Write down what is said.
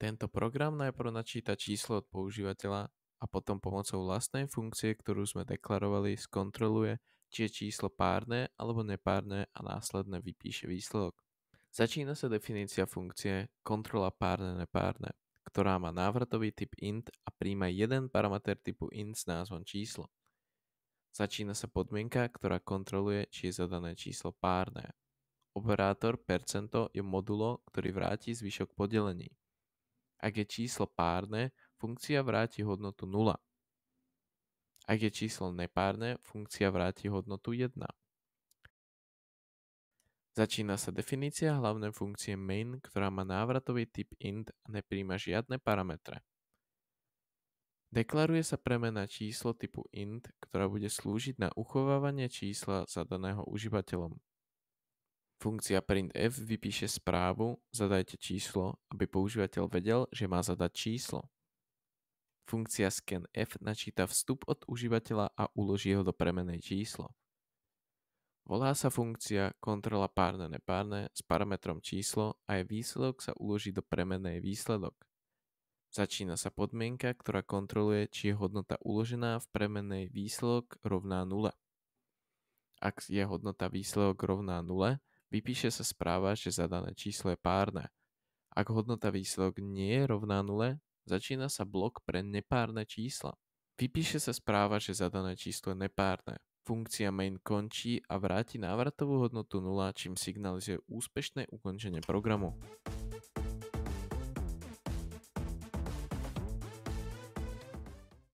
Tento program najprv načíta číslo od používateľa a potom pomocou vlastnej funkcie, ktorú sme deklarovali, skontroluje, či je číslo párne alebo nepárne a následne vypíše výsledok. Začína sa definícia funkcie kontrola párne-nepárne, ktorá má návratový typ int a príjma jeden parameter typu int s názvom číslo. Začína sa podmienka, ktorá kontroluje, či je zadané číslo párne. Operátor percento je modulo, ktorý vráti zvyšok podelení. Ak je číslo párne, funkcia vráti hodnotu 0. Ak je číslo nepárne, funkcia vráti hodnotu 1. Začína sa definícia hlavnej funkcie main, ktorá má návratový typ int a nepríjma žiadne parametre. Deklaruje sa premena číslo typu int, ktorá bude slúžiť na uchovávanie čísla zadaného užívateľom. Funkcia printf vypíše správu zadajte číslo, aby používateľ vedel, že má zadať číslo. Funkcia scanf načíta vstup od užívateľa a uloží ho do premennej číslo. Volá sa funkcia kontrola párne-nepárne s parametrom číslo a jej výsledok sa uloží do premennej výsledok. Začína sa podmienka, ktorá kontroluje, či je hodnota uložená v premennej výsledok rovná 0. Ak je hodnota výsledok rovná 0, vypíše sa správa, že zadané číslo je párne. Ak hodnota výsledok nie je rovná 0, začína sa blok pre nepárne čísla. Vypíše sa správa, že zadané číslo je nepárne. Funkcia main končí a vráti návratovú hodnotu 0, čím signalizuje úspešné ukončenie programu.